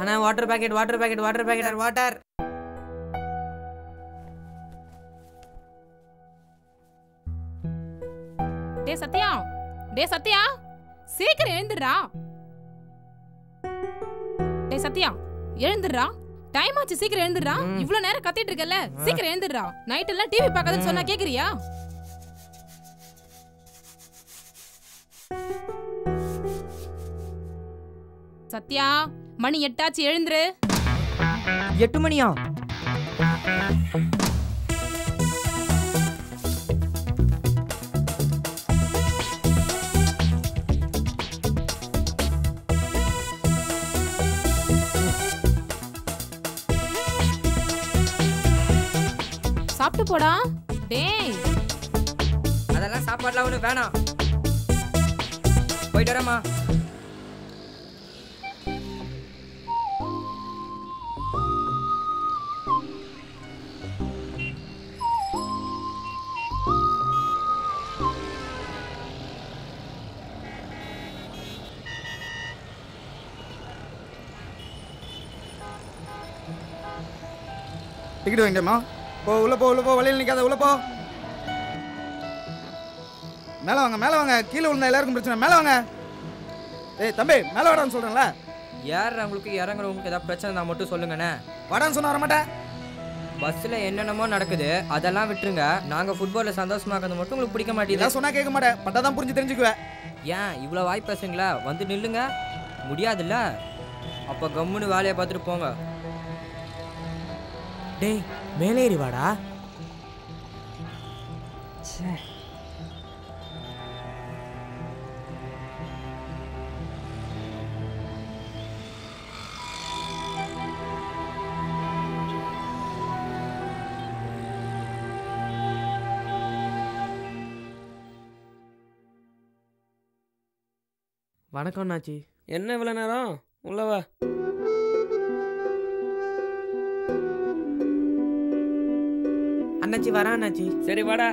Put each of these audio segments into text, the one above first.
அண்ணா water packet water packet water packet water. டே சத்யா சீக்கிரம் எழுந்துடுறா. டே சத்யா எழுந்துடுறா, டைம் ஆச்சு, சீக்கிரம் எழுந்துடுறா. இவ்வளவு நேரம் கத்திட்டு இருக்கல, சீக்கிரம் எழுந்துடுறா. நைட் எல்லாம் டிவி பார்க்காதன்னு சொன்னா கேக்குறியா? சத்யா மணி 8 ஆச்சு, எழுந்துரு. 8 மணியா? சாப்பிட்டு போடா. டேய் அதெல்லாம் சாப்பாடுலாம் ஒண்ணு வேணாம், போயிட்டு வரேம்மா. டிக்கெட் வாங்கிட்டேம்மா. போ உள்ள போ உள்ள போ, வழியில் நிற்காத, உள்ள போ. மேலே வாங்க மேலே வாங்க, கீழே விழுந்தா எல்லாருக்கும் பிரச்சனை, மேலே வாங்க. ஏய் தம்பி மேலே வாடான்னு சொல்கிறேன்ல. ஏறுறவங்களுக்கு இறங்குறவங்களுக்கு ஏதாவது பிரச்சனை தான் மட்டும் சொல்லுங்கண்ணே. வாடான்னு சொன்ன வரமாட்டேன். பஸ்ஸில் என்னென்னமோ நடக்குது, அதெல்லாம் விட்டுருங்க. நாங்கள் ஃபுட்பாலில் சந்தோஷமாக இருக்கிறது மட்டும் உங்களுக்கு பிடிக்க மாட்டேங்குது. சொன்னால் கேட்க மாட்டேன், பட்டா தான் புரிஞ்சு தெரிஞ்சுக்குவேன். ஏன் இவ்வளோ வாய் பேசுங்களா? வந்து நில்லுங்க. முடியாதுல்ல, அப்போ கம்முன்னு வேலையை பார்த்துட்டு போங்க. டேய் மேலே ஏறி வாடா. வணக்கம் அண்ணாச்சி. என்ன இவ்வளோ நேரம்? உள்ளவா. அண்ணாச்சி வரேன் அண்ணாச்சி. சரி வாடா.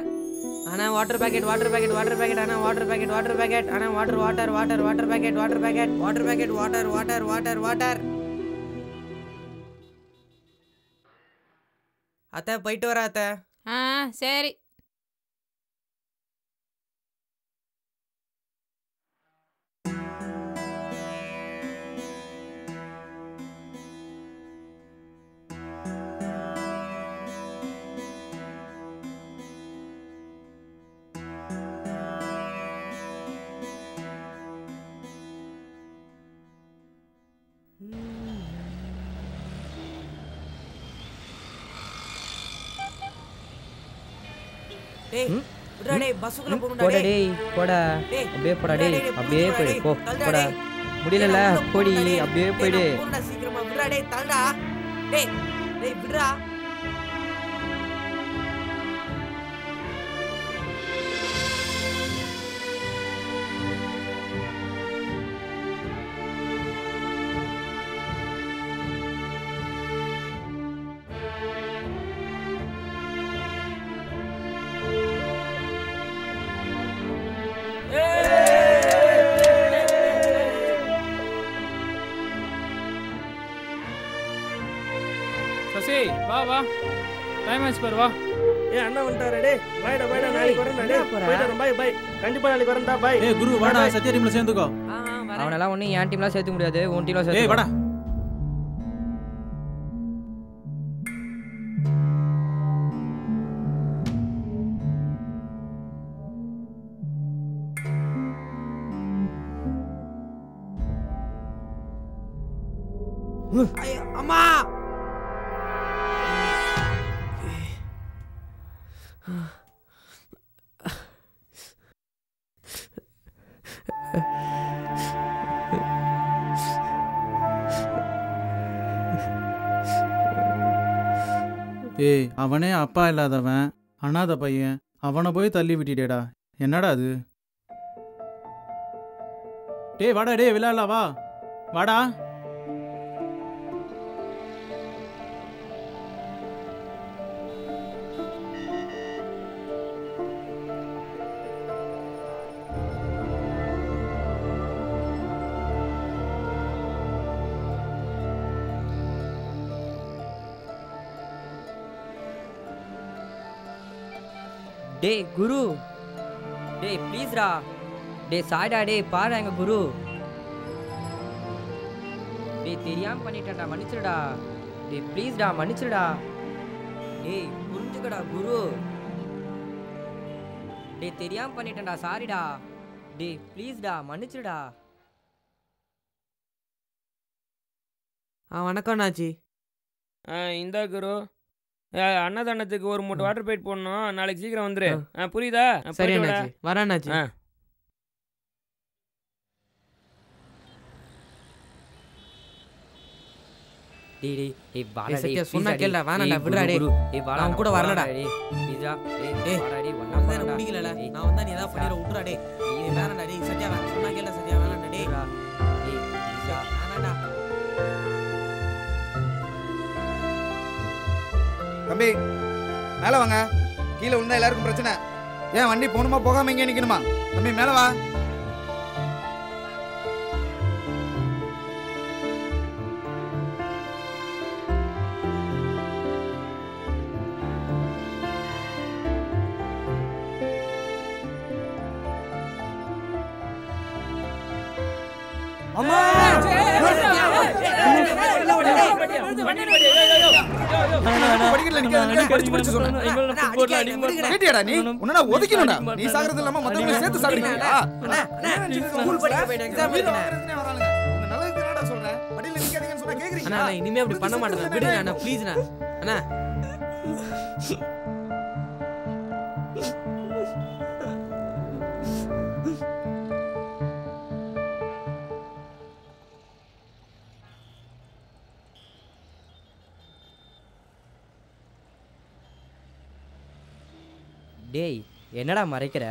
அண்ணா water packet water packet water packet அண்ணா வாட்டர் பாக்கெட் வாட்டர் பாக்கெட் அண்ணா water water water water packet water packet water packet water water water water. அத்தை போயிட்டு வரா அத்தை. சரி. டேய் விடுடா டேய், பஸ்ஸுக்குள்ள போணும்டா போடா டேய். டேய் போடா, அப்படியே போடா டேய், அப்படியே போயிடு. போ போடா, முடியல போடி, அப்படியே போயிடு. போடா சீக்கிரமா, விடுடா டேய், தள்ளுடா டேய். டேய் விடுடா. சசி வா வா, டைம் ஆச்சு பாரு, வா. ஏ அண்ணா வந்துட்டாரே. டேய் பைடா பைடா, நாளைக்கு வரேன். டேய் போயிட்டு வரேன். பை பை, கண்டிப்பா நாளைக்கு வரேன்டா. பை. ஏய் குரு வாடா, சத்யா டீம்ல சேர்ந்துக்கோ. அவனெல்லாம் ஒன்றும் என் டீம்லாம் சேர்த்துக்க முடியாது, உன் டீம்லாம் சேர்த்து. ஏய் வாடா. அம்மா ஏய் அவனே அப்பா இல்லாதவன், அனாதை பையன், அவனை போய் தள்ளி விட்டுடேடா. என்னடா அது? டேய் வாடா டேய், விளையாடலாம் வா வாடா. டேய் குரு, டேய் ப்ளீஸ்டா, டேய் சாய்டா, டேய் பாரு எங்க குரு, டேய் தெரியாம பண்ணிட்டேன்டா, மன்னிச்சிடுடா, டேய் ப்ளீஸ்டா மன்னிச்சிடுடா, டேய் புரிஞ்சுக்கடா குரு, டேய் தெரியாம பண்ணிட்டேன்டா, சாரிடா, டேய் ப்ளீஸ்டா மன்னிச்சிடுடா. வணக்கம் அண்ணாச்சி. இந்தா குரு, அன்னதானத்துக்கு ஒரு மூட்டை வாட்டர் பைட் போடணும், நாளைக்கு சீக்கிரம் வந்துரு. புரியுதா? சரி அண்ணாச்சி, வரேன் அண்ணாச்சி. டேய் டேய் டேய் வாடா, டேய் சத்யா, டேய் சொன்னா please கேளுடா, டேய், வேணாம்டா, டேய் விடுடா, டேய். டேய் வாடா, அவன் கூட வரலடா. டேய் ப்ளீஸ்டா, டேய் டேய், வாடா, டேய் ஒண்ணா உனக்கு தான் போடா, பிடிக்கலடா. டேய், நான் வந்தா நீ ஏதாவது பண்ணிட விட்டுறா டேய். டேய் வேணாம்டா டேய் சத்யா, சொன்னா கேளுடா சத்யா, வேணாம்டா டேய். டேய் ப்ளீஸ்டா. வேணாம்டா. தம்பி மேலே வாங்க. கீழே விழுந்தா எல்லாருக்கும் பிரச்சனை. ஏன் வண்டி போகணுமா போகாம இங்கே நிற்கணுமா? தம்பி மேலே வா. அம்மா படிக்கல நீங்க படிச்சு படிச்சு சொன்னா கேட்டியாடா நீ? உன்ன ஒதுக்கினடா. நீ சாகுறது இல்லாம மத்தவங்க சேர்த்து சாகுறீங்களா? ஸ்கூல் படிக்க போயிட்டு எக்ஸாம் எழுதுனேன். உங்க நல்லதுக்கு என்னடா சொல்றேன்? படியில நிக்காதீங்கன்னு சொன்னா கேக்குறீங்களா? அண்ணா நான் இனிமே அப்படி பண்ண மாட்டேன். விடுங்க அண்ணா ப்ளீஸ் அண்ணா. அண்ணா டேய் என்னடா மறைக்கிற?